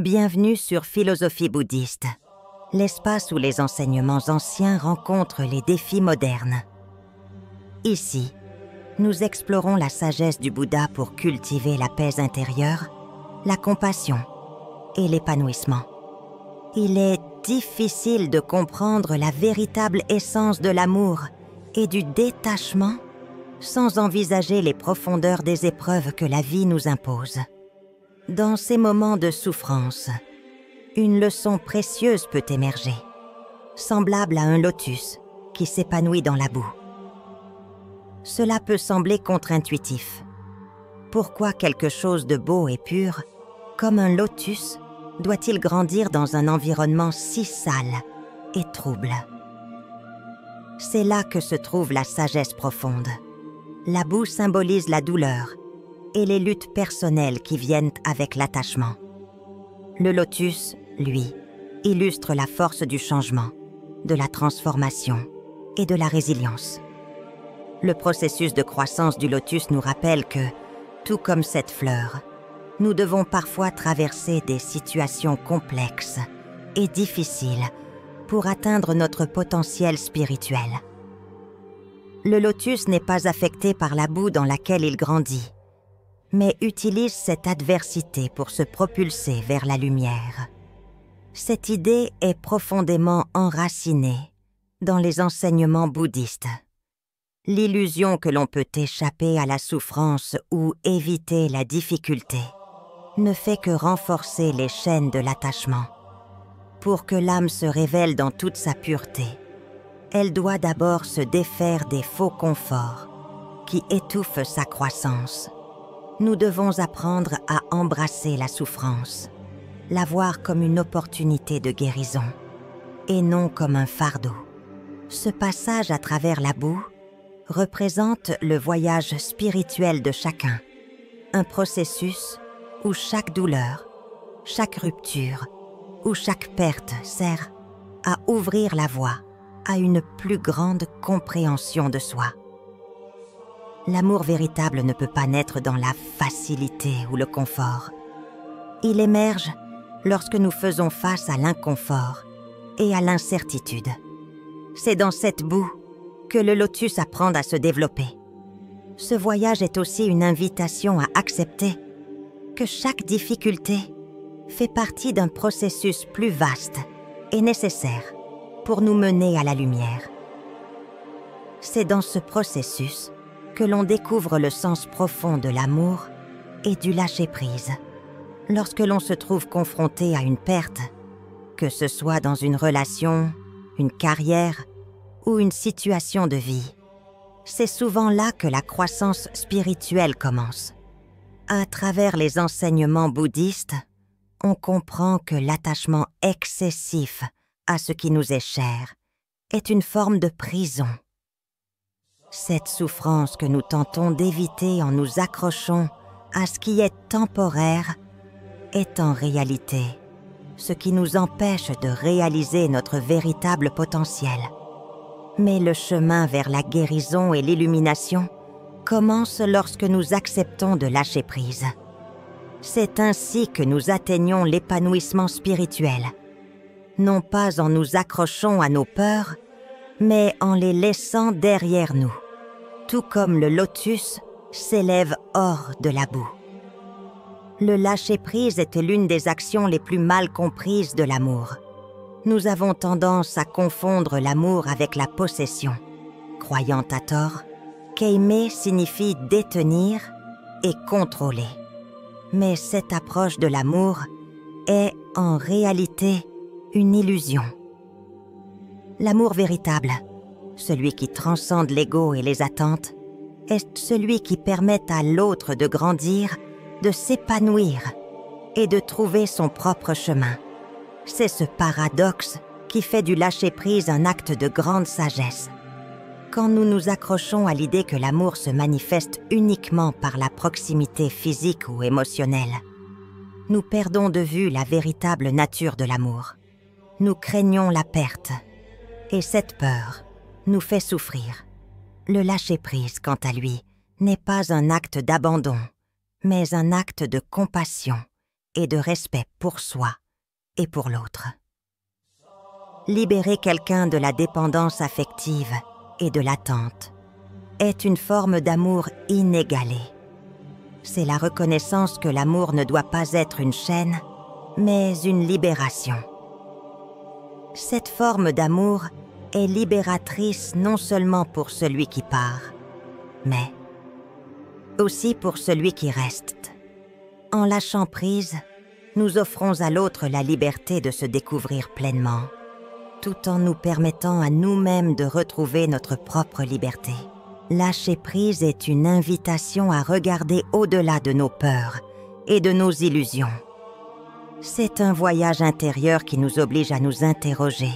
Bienvenue sur Philosophie bouddhiste, l'espace où les enseignements anciens rencontrent les défis modernes. Ici, nous explorons la sagesse du Bouddha pour cultiver la paix intérieure, la compassion et l'épanouissement. Il est difficile de comprendre la véritable essence de l'amour et du détachement sans envisager les profondeurs des épreuves que la vie nous impose. Dans ces moments de souffrance, une leçon précieuse peut émerger, semblable à un lotus qui s'épanouit dans la boue. Cela peut sembler contre-intuitif. Pourquoi quelque chose de beau et pur, comme un lotus, doit-il grandir dans un environnement si sale et trouble? C'est là que se trouve la sagesse profonde. La boue symbolise la douleur et les luttes personnelles qui viennent avec l'attachement. Le lotus, lui, illustre la force du changement, de la transformation et de la résilience. Le processus de croissance du lotus nous rappelle que, tout comme cette fleur, nous devons parfois traverser des situations complexes et difficiles pour atteindre notre potentiel spirituel. Le lotus n'est pas affecté par la boue dans laquelle il grandit, mais utilise cette adversité pour se propulser vers la lumière. Cette idée est profondément enracinée dans les enseignements bouddhistes. L'illusion que l'on peut échapper à la souffrance ou éviter la difficulté ne fait que renforcer les chaînes de l'attachement. Pour que l'âme se révèle dans toute sa pureté, elle doit d'abord se défaire des faux conforts qui étouffent sa croissance. Nous devons apprendre à embrasser la souffrance, la voir comme une opportunité de guérison, et non comme un fardeau. Ce passage à travers la boue représente le voyage spirituel de chacun, un processus où chaque douleur, chaque rupture ou chaque perte sert à ouvrir la voie à une plus grande compréhension de soi. L'amour véritable ne peut pas naître dans la facilité ou le confort. Il émerge lorsque nous faisons face à l'inconfort et à l'incertitude. C'est dans cette boue que le lotus apprend à se développer. Ce voyage est aussi une invitation à accepter que chaque difficulté fait partie d'un processus plus vaste et nécessaire pour nous mener à la lumière. C'est dans ce processus que l'on découvre le sens profond de l'amour et du lâcher-prise. Lorsque l'on se trouve confronté à une perte, que ce soit dans une relation, une carrière ou une situation de vie, c'est souvent là que la croissance spirituelle commence. À travers les enseignements bouddhistes, on comprend que l'attachement excessif à ce qui nous est cher est une forme de prison. Cette souffrance que nous tentons d'éviter en nous accrochant à ce qui est temporaire est en réalité ce qui nous empêche de réaliser notre véritable potentiel. Mais le chemin vers la guérison et l'illumination commence lorsque nous acceptons de lâcher prise. C'est ainsi que nous atteignons l'épanouissement spirituel, non pas en nous accrochant à nos peurs, mais en les laissant derrière nous, tout comme le lotus s'élève hors de la boue. Le lâcher-prise est l'une des actions les plus mal comprises de l'amour. Nous avons tendance à confondre l'amour avec la possession, croyant à tort qu'aimer signifie détenir et contrôler. Mais cette approche de l'amour est en réalité une illusion. L'amour véritable, celui qui transcende l'ego et les attentes, est celui qui permet à l'autre de grandir, de s'épanouir et de trouver son propre chemin. C'est ce paradoxe qui fait du lâcher-prise un acte de grande sagesse. Quand nous nous accrochons à l'idée que l'amour se manifeste uniquement par la proximité physique ou émotionnelle, nous perdons de vue la véritable nature de l'amour. Nous craignons la perte, et cette peur nous fait souffrir. Le lâcher-prise, quant à lui, n'est pas un acte d'abandon, mais un acte de compassion et de respect pour soi et pour l'autre. Libérer quelqu'un de la dépendance affective et de l'attente est une forme d'amour inégalée. C'est la reconnaissance que l'amour ne doit pas être une chaîne, mais une libération. Cette forme d'amour est libératrice non seulement pour celui qui part, mais aussi pour celui qui reste. En lâchant prise, nous offrons à l'autre la liberté de se découvrir pleinement, tout en nous permettant à nous-mêmes de retrouver notre propre liberté. Lâcher prise est une invitation à regarder au-delà de nos peurs et de nos illusions. C'est un voyage intérieur qui nous oblige à nous interroger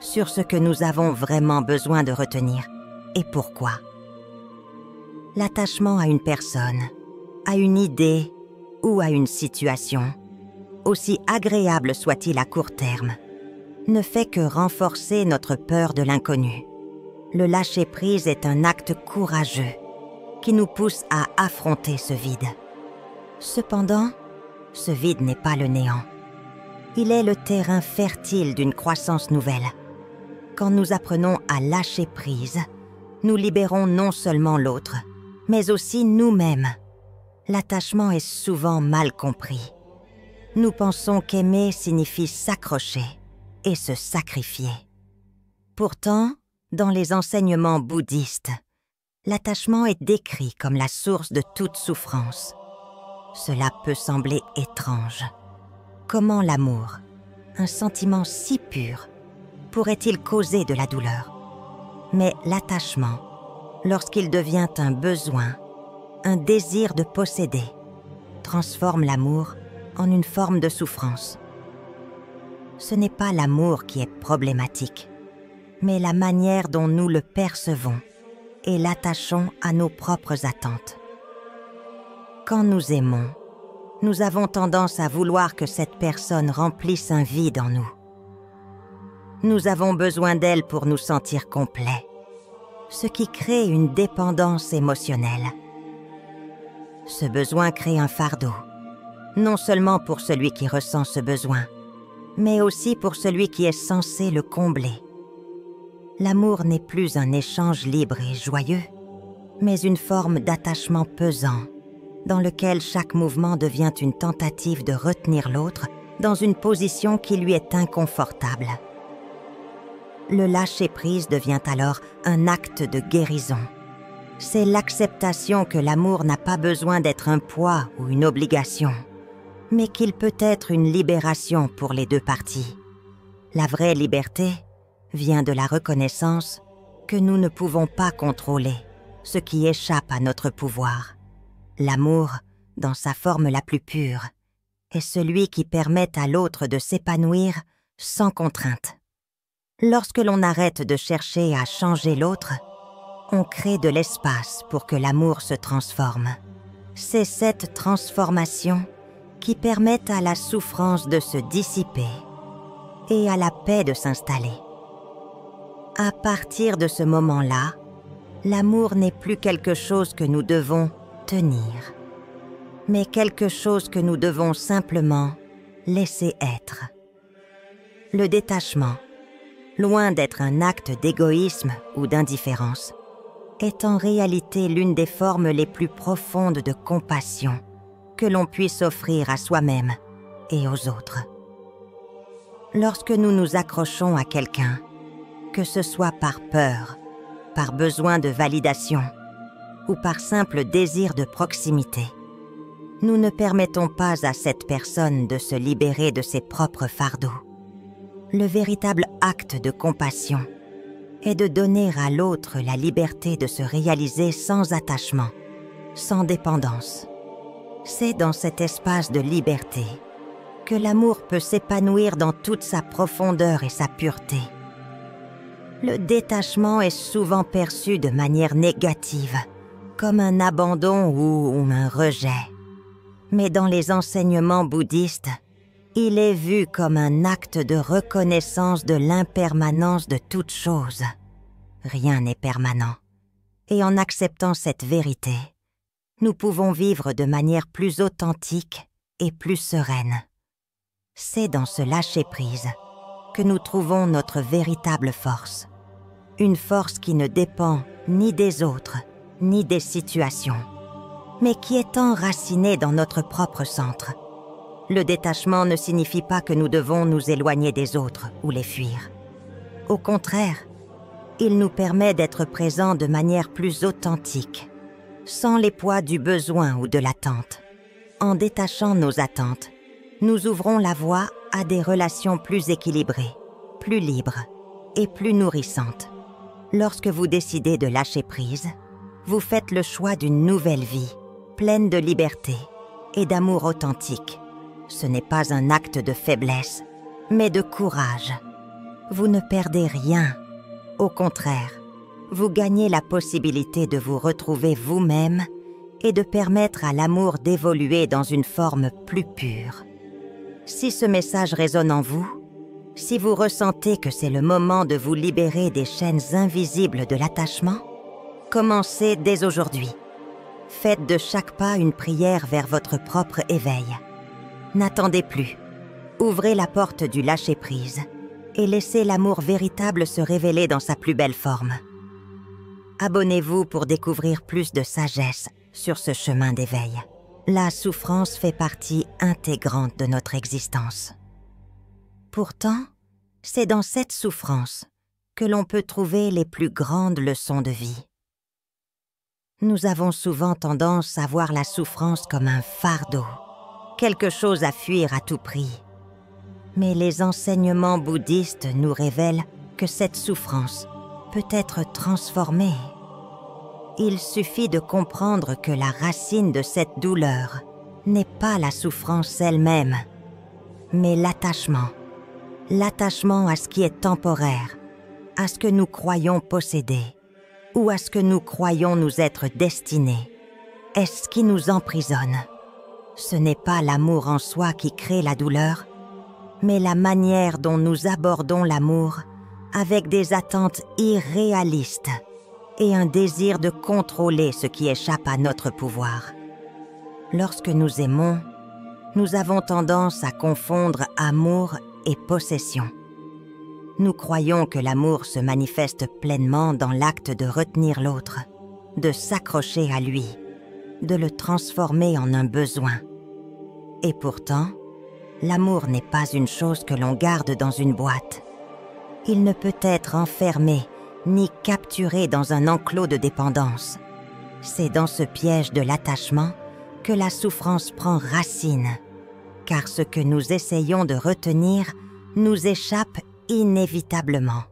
sur ce que nous avons vraiment besoin de retenir et pourquoi. L'attachement à une personne, à une idée ou à une situation, aussi agréable soit-il à court terme, ne fait que renforcer notre peur de l'inconnu. Le lâcher-prise est un acte courageux qui nous pousse à affronter ce vide. Cependant, ce vide n'est pas le néant. Il est le terrain fertile d'une croissance nouvelle. Quand nous apprenons à lâcher prise, nous libérons non seulement l'autre, mais aussi nous-mêmes. L'attachement est souvent mal compris. Nous pensons qu'aimer signifie s'accrocher et se sacrifier. Pourtant, dans les enseignements bouddhistes, l'attachement est décrit comme la source de toute souffrance. Cela peut sembler étrange. Comment l'amour, un sentiment si pur, pourrait-il causer de la douleur? Mais l'attachement, lorsqu'il devient un besoin, un désir de posséder, transforme l'amour en une forme de souffrance. Ce n'est pas l'amour qui est problématique, mais la manière dont nous le percevons et l'attachons à nos propres attentes. Quand nous aimons, nous avons tendance à vouloir que cette personne remplisse un vide en nous. Nous avons besoin d'elle pour nous sentir complets, ce qui crée une dépendance émotionnelle. Ce besoin crée un fardeau, non seulement pour celui qui ressent ce besoin, mais aussi pour celui qui est censé le combler. L'amour n'est plus un échange libre et joyeux, mais une forme d'attachement pesant, dans lequel chaque mouvement devient une tentative de retenir l'autre dans une position qui lui est inconfortable. Le lâcher-prise devient alors un acte de guérison. C'est l'acceptation que l'amour n'a pas besoin d'être un poids ou une obligation, mais qu'il peut être une libération pour les deux parties. La vraie liberté vient de la reconnaissance que nous ne pouvons pas contrôler ce qui échappe à notre pouvoir. L'amour, dans sa forme la plus pure, est celui qui permet à l'autre de s'épanouir sans contrainte. Lorsque l'on arrête de chercher à changer l'autre, on crée de l'espace pour que l'amour se transforme. C'est cette transformation qui permet à la souffrance de se dissiper et à la paix de s'installer. À partir de ce moment-là, l'amour n'est plus quelque chose que nous devons tenir, mais quelque chose que nous devons simplement laisser être. Le détachement, loin d'être un acte d'égoïsme ou d'indifférence, est en réalité l'une des formes les plus profondes de compassion que l'on puisse offrir à soi-même et aux autres. Lorsque nous nous accrochons à quelqu'un, que ce soit par peur, par besoin de validation ou par simple désir de proximité, nous ne permettons pas à cette personne de se libérer de ses propres fardeaux. Le véritable acte de compassion est de donner à l'autre la liberté de se réaliser sans attachement, sans dépendance. C'est dans cet espace de liberté que l'amour peut s'épanouir dans toute sa profondeur et sa pureté. Le détachement est souvent perçu de manière négative, comme un abandon ou un rejet. Mais dans les enseignements bouddhistes, il est vu comme un acte de reconnaissance de l'impermanence de toute chose. Rien n'est permanent. Et en acceptant cette vérité, nous pouvons vivre de manière plus authentique et plus sereine. C'est dans ce lâcher-prise que nous trouvons notre véritable force. Une force qui ne dépend ni des autres, ni des situations, mais qui est enracinée dans notre propre centre. Le détachement ne signifie pas que nous devons nous éloigner des autres ou les fuir. Au contraire, il nous permet d'être présents de manière plus authentique, sans les poids du besoin ou de l'attente. En détachant nos attentes, nous ouvrons la voie à des relations plus équilibrées, plus libres et plus nourrissantes. Lorsque vous décidez de lâcher prise, vous faites le choix d'une nouvelle vie, pleine de liberté et d'amour authentique. Ce n'est pas un acte de faiblesse, mais de courage. Vous ne perdez rien. Au contraire, vous gagnez la possibilité de vous retrouver vous-même et de permettre à l'amour d'évoluer dans une forme plus pure. Si ce message résonne en vous, si vous ressentez que c'est le moment de vous libérer des chaînes invisibles de l'attachement, commencez dès aujourd'hui. Faites de chaque pas une prière vers votre propre éveil. N'attendez plus. Ouvrez la porte du lâcher-prise et laissez l'amour véritable se révéler dans sa plus belle forme. Abonnez-vous pour découvrir plus de sagesse sur ce chemin d'éveil. La souffrance fait partie intégrante de notre existence. Pourtant, c'est dans cette souffrance que l'on peut trouver les plus grandes leçons de vie. Nous avons souvent tendance à voir la souffrance comme un fardeau, quelque chose à fuir à tout prix. Mais les enseignements bouddhistes nous révèlent que cette souffrance peut être transformée. Il suffit de comprendre que la racine de cette douleur n'est pas la souffrance elle-même, mais l'attachement. L'attachement à ce qui est temporaire, à ce que nous croyons posséder, ou à ce que nous croyons nous être destinés, est ce qui nous emprisonne. Ce n'est pas l'amour en soi qui crée la douleur, mais la manière dont nous abordons l'amour avec des attentes irréalistes et un désir de contrôler ce qui échappe à notre pouvoir. Lorsque nous aimons, nous avons tendance à confondre amour et possession. Nous croyons que l'amour se manifeste pleinement dans l'acte de retenir l'autre, de s'accrocher à lui, de le transformer en un besoin. Et pourtant, l'amour n'est pas une chose que l'on garde dans une boîte. Il ne peut être enfermé ni capturé dans un enclos de dépendance. C'est dans ce piège de l'attachement que la souffrance prend racine, car ce que nous essayons de retenir nous échappe inévitablement.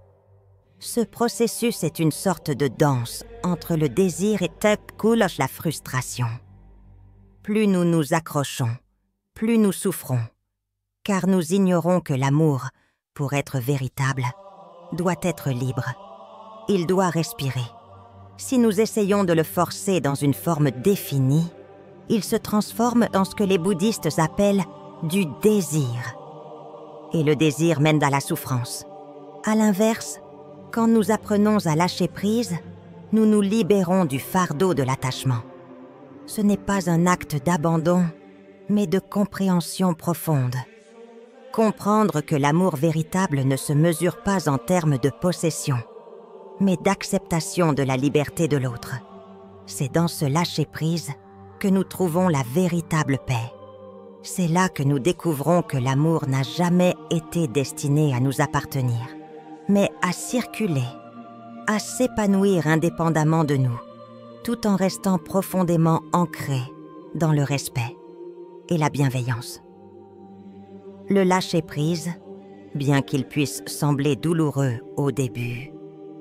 Ce processus est une sorte de danse entre le désir et la frustration. Plus nous nous accrochons, plus nous souffrons, car nous ignorons que l'amour, pour être véritable, doit être libre. Il doit respirer. Si nous essayons de le forcer dans une forme définie, il se transforme dans ce que les bouddhistes appellent du désir. Et le désir mène à la souffrance. À l'inverse, quand nous apprenons à lâcher prise, nous nous libérons du fardeau de l'attachement. Ce n'est pas un acte d'abandon, mais de compréhension profonde. Comprendre que l'amour véritable ne se mesure pas en termes de possession, mais d'acceptation de la liberté de l'autre. C'est dans ce lâcher-prise que nous trouvons la véritable paix. C'est là que nous découvrons que l'amour n'a jamais été destiné à nous appartenir, mais à circuler, à s'épanouir indépendamment de nous, tout en restant profondément ancré dans le respect et la bienveillance. Le lâcher-prise, bien qu'il puisse sembler douloureux au début,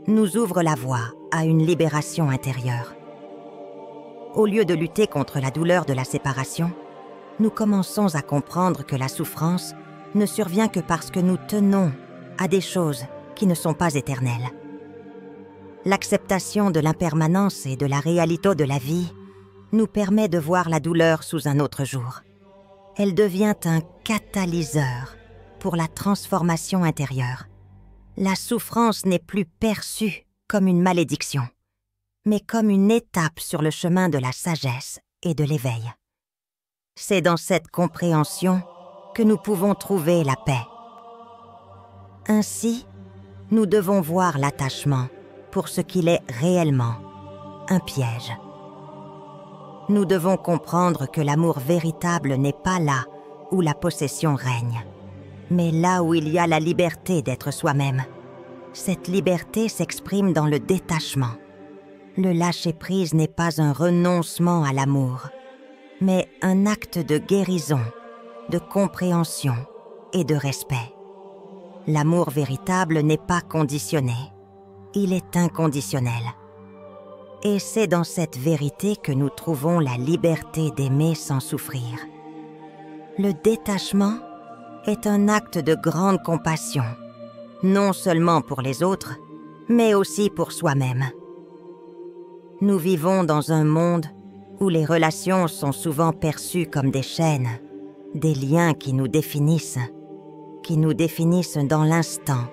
nous ouvre la voie à une libération intérieure. Au lieu de lutter contre la douleur de la séparation, nous commençons à comprendre que la souffrance ne survient que parce que nous tenons à des choses qui ne sont pas éternelles. L'acceptation de l'impermanence et de la réalité de la vie nous permet de voir la douleur sous un autre jour. Elle devient un catalyseur pour la transformation intérieure. La souffrance n'est plus perçue comme une malédiction, mais comme une étape sur le chemin de la sagesse et de l'éveil. C'est dans cette compréhension que nous pouvons trouver la paix. Ainsi, nous devons voir l'attachement pour ce qu'il est réellement, un piège. Nous devons comprendre que l'amour véritable n'est pas là où la possession règne, mais là où il y a la liberté d'être soi-même. Cette liberté s'exprime dans le détachement. Le lâcher-prise n'est pas un renoncement à l'amour, mais un acte de guérison, de compréhension et de respect. L'amour véritable n'est pas conditionné, il est inconditionnel. Et c'est dans cette vérité que nous trouvons la liberté d'aimer sans souffrir. Le détachement est un acte de grande compassion, non seulement pour les autres, mais aussi pour soi-même. Nous vivons dans un monde où les relations sont souvent perçues comme des chaînes, des liens qui nous définissent dans l'instant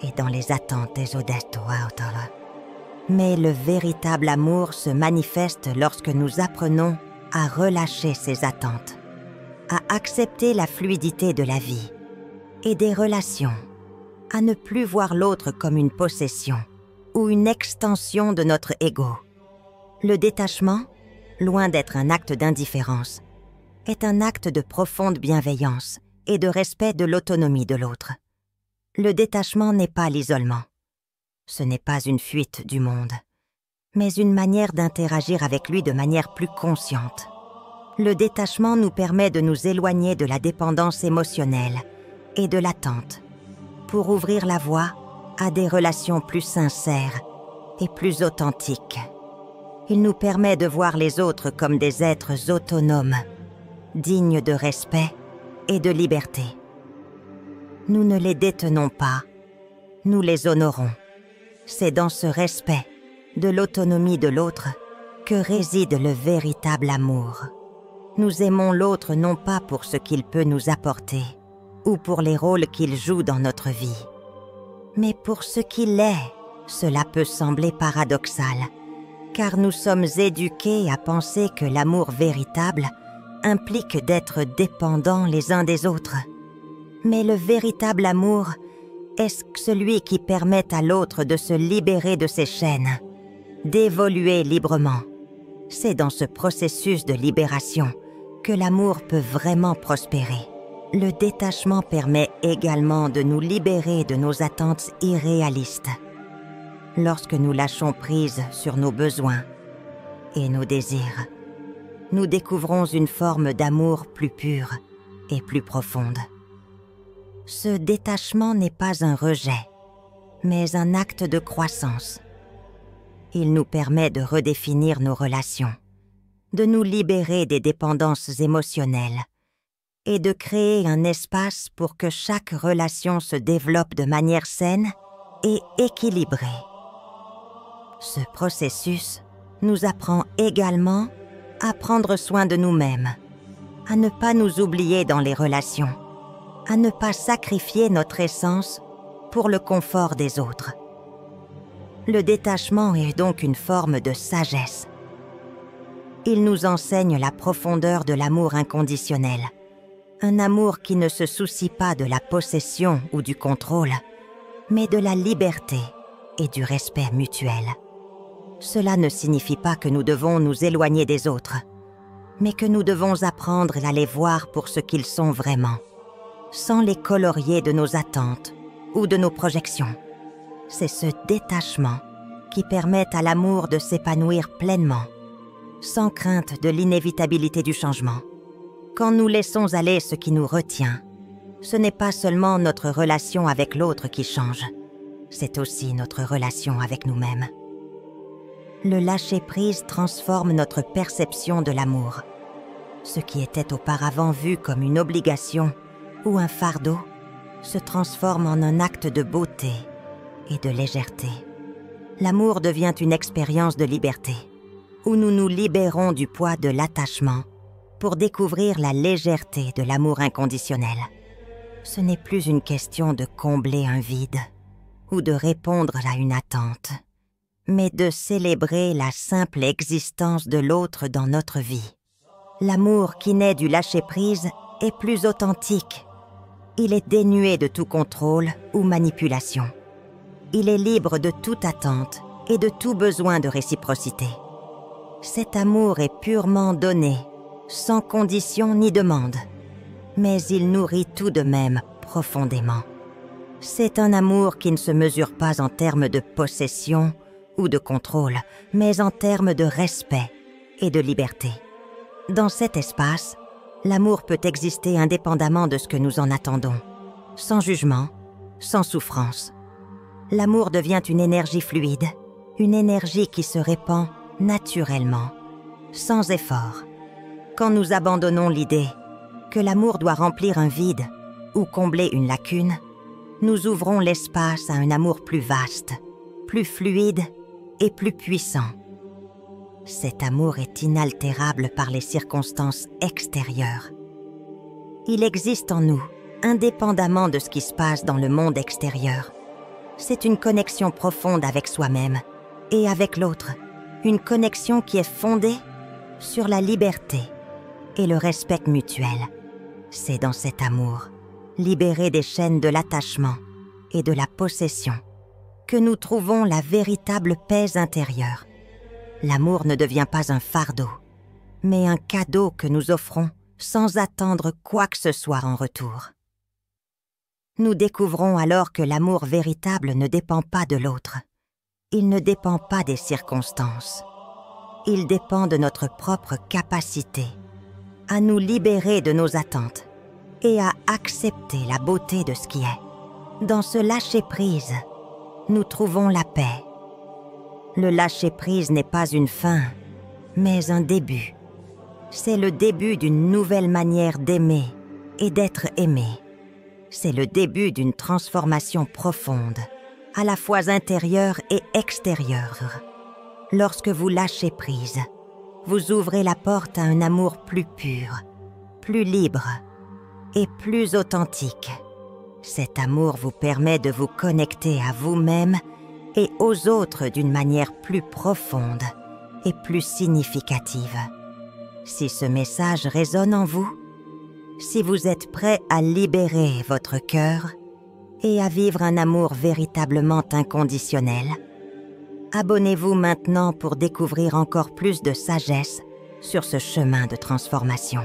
et dans les attentes des autres. Mais le véritable amour se manifeste lorsque nous apprenons à relâcher ces attentes, à accepter la fluidité de la vie et des relations, à ne plus voir l'autre comme une possession ou une extension de notre ego. Le détachement, loin d'être un acte d'indifférence, est un acte de profonde bienveillance et de respect de l'autonomie de l'autre. Le détachement n'est pas l'isolement. Ce n'est pas une fuite du monde, mais une manière d'interagir avec lui de manière plus consciente. Le détachement nous permet de nous éloigner de la dépendance émotionnelle et de l'attente pour ouvrir la voie à des relations plus sincères et plus authentiques. Il nous permet de voir les autres comme des êtres autonomes, dignes de respect et de liberté. Nous ne les détenons pas, nous les honorons. C'est dans ce respect de l'autonomie de l'autre que réside le véritable amour. Nous aimons l'autre non pas pour ce qu'il peut nous apporter ou pour les rôles qu'il joue dans notre vie, mais pour ce qu'il est. Cela peut sembler paradoxal, car nous sommes éduqués à penser que l'amour véritable implique d'être dépendants les uns des autres. Mais le véritable amour est celui qui permet à l'autre de se libérer de ses chaînes, d'évoluer librement. C'est dans ce processus de libération que l'amour peut vraiment prospérer. Le détachement permet également de nous libérer de nos attentes irréalistes. Lorsque nous lâchons prise sur nos besoins et nos désirs, nous découvrons une forme d'amour plus pure et plus profonde. Ce détachement n'est pas un rejet, mais un acte de croissance. Il nous permet de redéfinir nos relations, de nous libérer des dépendances émotionnelles et de créer un espace pour que chaque relation se développe de manière saine et équilibrée. Ce processus nous apprend également à prendre soin de nous-mêmes, à ne pas nous oublier dans les relations, à ne pas sacrifier notre essence pour le confort des autres. Le détachement est donc une forme de sagesse. Il nous enseigne la profondeur de l'amour inconditionnel, un amour qui ne se soucie pas de la possession ou du contrôle, mais de la liberté et du respect mutuel. Cela ne signifie pas que nous devons nous éloigner des autres, mais que nous devons apprendre à les voir pour ce qu'ils sont vraiment, sans les colorier de nos attentes ou de nos projections. C'est ce détachement qui permet à l'amour de s'épanouir pleinement, sans crainte de l'inévitabilité du changement. Quand nous laissons aller ce qui nous retient, ce n'est pas seulement notre relation avec l'autre qui change, c'est aussi notre relation avec nous-mêmes. Le lâcher-prise transforme notre perception de l'amour. Ce qui était auparavant vu comme une obligation ou un fardeau se transforme en un acte de beauté et de légèreté. L'amour devient une expérience de liberté, où nous nous libérons du poids de l'attachement pour découvrir la légèreté de l'amour inconditionnel. Ce n'est plus une question de combler un vide ou de répondre à une attente, mais de célébrer la simple existence de l'autre dans notre vie. L'amour qui naît du lâcher-prise est plus authentique. Il est dénué de tout contrôle ou manipulation. Il est libre de toute attente et de tout besoin de réciprocité. Cet amour est purement donné, sans condition ni demande, mais il nourrit tout de même profondément. C'est un amour qui ne se mesure pas en termes de possession ou de contrôle, mais en termes de respect et de liberté. Dans cet espace, l'amour peut exister indépendamment de ce que nous en attendons, sans jugement, sans souffrance. L'amour devient une énergie fluide, une énergie qui se répand naturellement, sans effort. Quand nous abandonnons l'idée que l'amour doit remplir un vide ou combler une lacune, nous ouvrons l'espace à un amour plus vaste, plus fluide et plus puissant. Cet amour est inaltérable par les circonstances extérieures. Il existe en nous, indépendamment de ce qui se passe dans le monde extérieur. C'est une connexion profonde avec soi-même et avec l'autre, une connexion qui est fondée sur la liberté et le respect mutuel. C'est dans cet amour, libéré des chaînes de l'attachement et de la possession, que nous trouvons la véritable paix intérieure. L'amour ne devient pas un fardeau, mais un cadeau que nous offrons sans attendre quoi que ce soit en retour. Nous découvrons alors que l'amour véritable ne dépend pas de l'autre. Il ne dépend pas des circonstances. Il dépend de notre propre capacité à nous libérer de nos attentes et à accepter la beauté de ce qui est. Dans ce lâcher-prise, nous trouvons la paix. Le lâcher-prise n'est pas une fin, mais un début. C'est le début d'une nouvelle manière d'aimer et d'être aimé. C'est le début d'une transformation profonde, à la fois intérieure et extérieure. Lorsque vous lâchez prise, vous ouvrez la porte à un amour plus pur, plus libre et plus authentique. Cet amour vous permet de vous connecter à vous-même et aux autres d'une manière plus profonde et plus significative. Si ce message résonne en vous, si vous êtes prêt à libérer votre cœur et à vivre un amour véritablement inconditionnel, abonnez-vous maintenant pour découvrir encore plus de sagesse sur ce chemin de transformation.